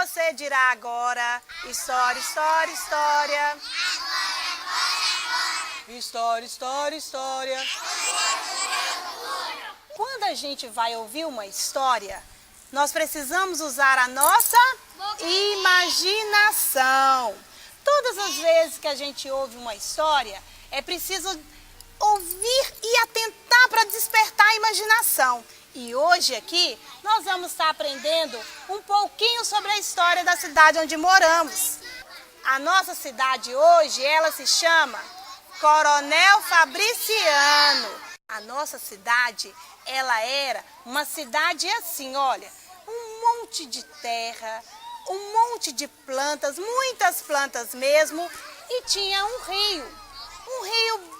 você dirá agora? História, história, história. História, história, história. Quando a gente vai ouvir uma história, nós precisamos usar a nossa imaginação. Todas as vezes que a gente ouve uma história, é preciso ouvir e atentar para despertar a imaginação. E hoje aqui, nós vamos estar aprendendo um pouquinho sobre a história da cidade onde moramos. A nossa cidade hoje, ela se chama Coronel Fabriciano. A nossa cidade, ela era uma cidade assim, olha, um monte de terra, um monte de plantas, muitas plantas mesmo, e tinha um rio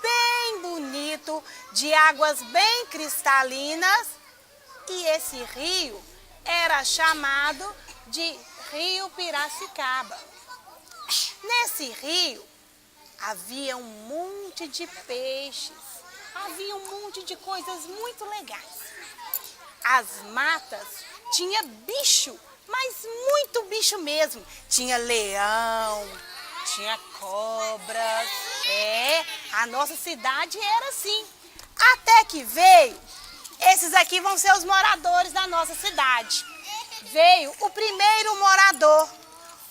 bem bonito, de águas bem cristalinas, e esse rio era chamado de Rio Piracicaba. Nesse rio havia um monte de peixes, havia um monte de coisas muito legais. As matas tinha bicho, mas muito bicho mesmo. Tinha leão, tinha cobras. A nossa cidade era assim. Até que veio, esses aqui vão ser os moradores da nossa cidade. Veio o primeiro morador.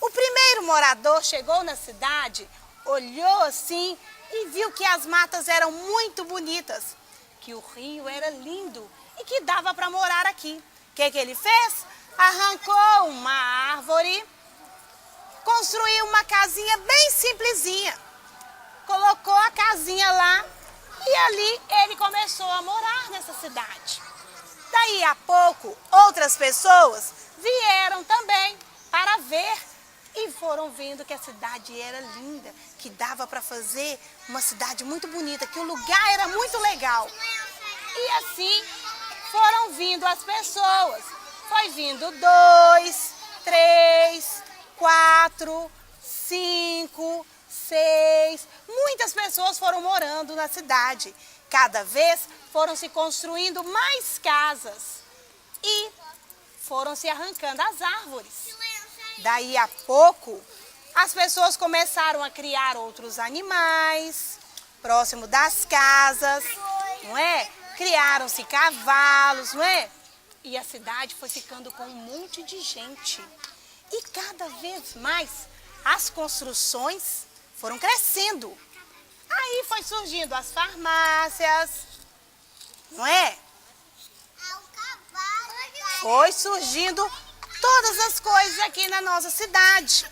O primeiro morador chegou na cidade, olhou assim e viu que as matas eram muito bonitas, que o rio era lindo e que dava para morar aqui. O que ele fez? Arrancou uma árvore, construiu uma casinha bem simplesinha, colocou a casinha lá e ali ele começou a morar nessa cidade. Daí a pouco, outras pessoas vieram também para ver e foram vendo que a cidade era linda, que dava para fazer uma cidade muito bonita, que o lugar era muito legal. E assim foram vindo as pessoas. Foi vindo 2, 3, 4, 5, 6. Muitas pessoas foram morando na cidade. Cada vez foram se construindo mais casas e foram se arrancando as árvores. Daí a pouco, as pessoas começaram a criar outros animais próximo das casas, não é? Criaram-se cavalos, não é? E a cidade foi ficando com um monte de gente. E cada vez mais as construções foram crescendo. Aí foi surgindo as farmácias, não é? Foi surgindo todas as coisas aqui na nossa cidade.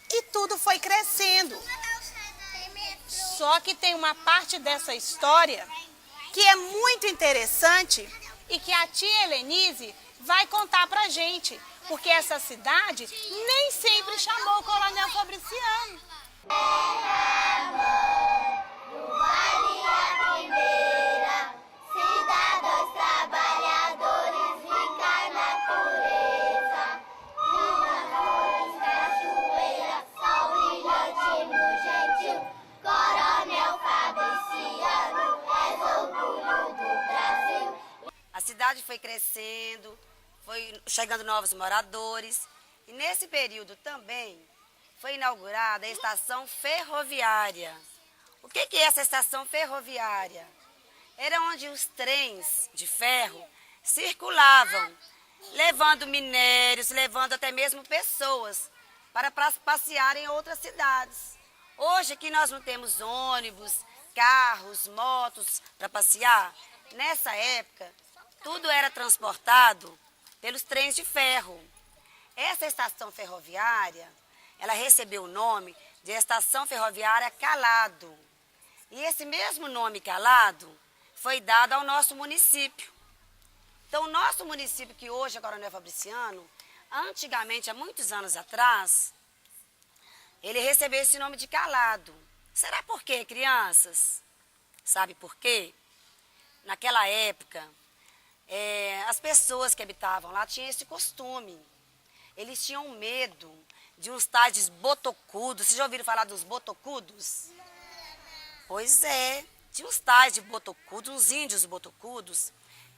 E tudo foi crescendo. Só que tem uma parte dessa história que é muito interessante e que a tia Helenise vai contar pra gente, porque essa cidade nem sempre chamou o Coronel Fabriciano. A cidade foi crescendo, foi chegando novos moradores e nesse período também foi inaugurada a estação ferroviária. O que é essa estação ferroviária? Era onde os trens de ferro circulavam, levando minérios, levando até mesmo pessoas para passear em outras cidades. Hoje aqui nós não temos ônibus, carros, motos para passear. Nessa época, tudo era transportado pelos trens de ferro. Essa estação ferroviária, ela recebeu o nome de Estação Ferroviária Calado. E esse mesmo nome Calado foi dado ao nosso município. Então, o nosso município, que hoje é Coronel Fabriciano, antigamente, há muitos anos atrás, ele recebeu esse nome de Calado. Será por quê, crianças? Sabe por quê? Naquela época, as pessoas que habitavam lá tinham esse costume. Eles tinham medo de uns tais botocudos. Vocês já ouviram falar dos botocudos? Pois é, tinha uns tais de botocudos, uns índios botocudos,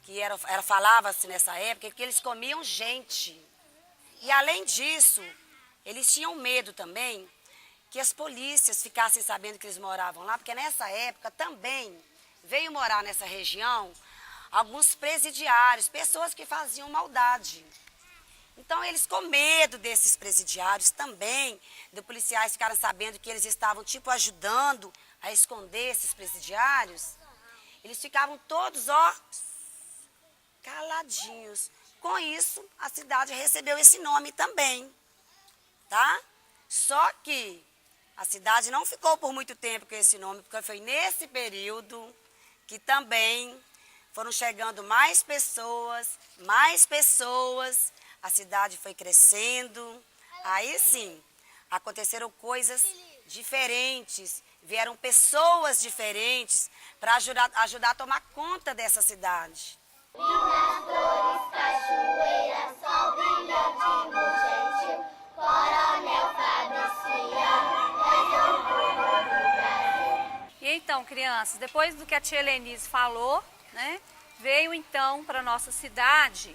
que falava-se nessa época que eles comiam gente. E além disso, eles tinham medo também que as polícias ficassem sabendo que eles moravam lá, porque nessa época também veio morar nessa região alguns presidiários, pessoas que faziam maldade. Então, eles com medo desses presidiários também, de policiais ficarem sabendo que eles estavam, tipo, ajudando a esconder esses presidiários, eles ficavam todos, ó, caladinhos. Com isso, a cidade recebeu esse nome também, tá? Só que a cidade não ficou por muito tempo com esse nome, porque foi nesse período que também foram chegando mais pessoas, a cidade foi crescendo. Aí sim, aconteceram coisas diferentes, vieram pessoas diferentes para ajudar a tomar conta dessa cidade. Minas Flores, cachoeira, sol brilhante, gentil, Coronel Fabriciano, és orgulho do Brasil. E então, crianças, depois do que a tia Helenise falou, né, veio então para nossa cidade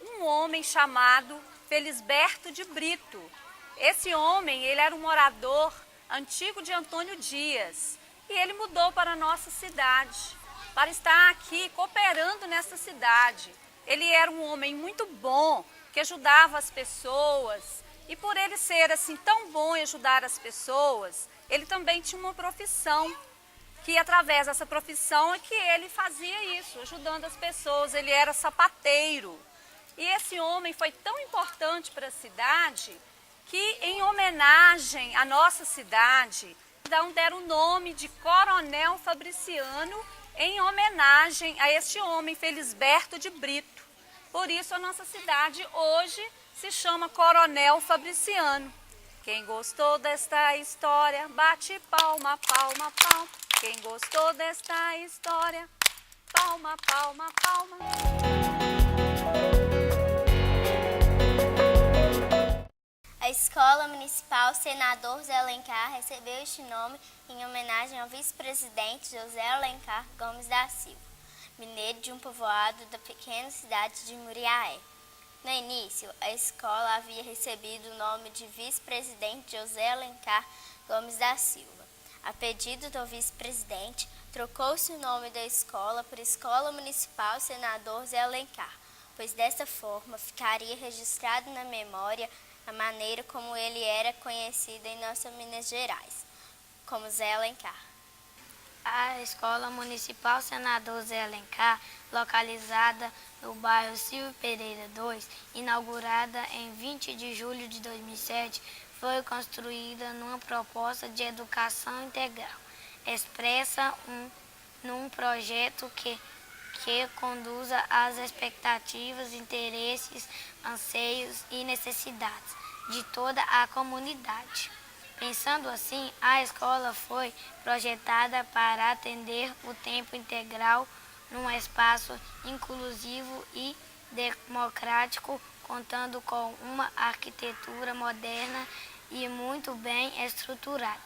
um homem chamado Felisberto de Brito. Esse homem, ele era um morador antigo de Antônio Dias e ele mudou para a nossa cidade, para estar aqui cooperando nessa cidade. Ele era um homem muito bom, que ajudava as pessoas, e por ele ser assim tão bom em ajudar as pessoas, ele também tinha uma profissão, que através dessa profissão é que ele fazia isso, ajudando as pessoas. Ele era sapateiro. E esse homem foi tão importante para a cidade que, em homenagem à nossa cidade, deram o nome de Coronel Fabriciano em homenagem a este homem, Felisberto de Brito. Por isso a nossa cidade hoje se chama Coronel Fabriciano. Quem gostou desta história, bate palma, palma, palma. Quem gostou desta história, palma, palma, palma. A Escola Municipal Senador José Alencar recebeu este nome em homenagem ao vice-presidente José Alencar Gomes da Silva, mineiro de um povoado da pequena cidade de Muriaé. No início, a escola havia recebido o nome de vice-presidente José Alencar Gomes da Silva. A pedido do vice-presidente, trocou-se o nome da escola por Escola Municipal Senador José Alencar, pois dessa forma ficaria registrado na memória a maneira como ele era conhecido em nossa Minas Gerais, como Zé Alencar. A Escola Municipal Senador José Alencar, localizada no bairro Silvio Pereira 2, inaugurada em 20 de julho de 2007, foi construída numa proposta de educação integral, expressa num projeto que conduza às expectativas, interesses, anseios e necessidades de toda a comunidade. Pensando assim, a escola foi projetada para atender o tempo integral num espaço inclusivo e democrático, contando com uma arquitetura moderna e muito bem estruturada.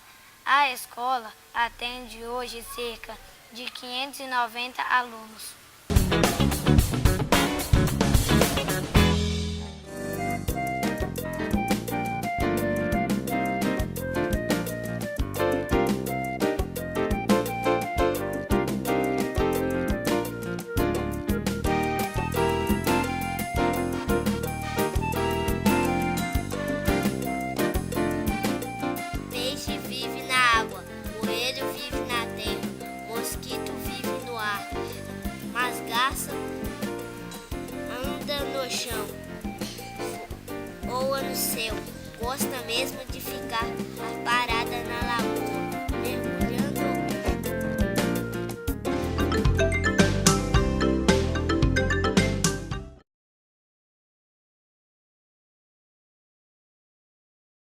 A escola atende hoje cerca de 590 alunos. Peixe vive na água, coelho vive na terra, mosquito vive no ar, mas garça anda no chão, voa no céu, gosta mesmo de ficar parada na lagoa.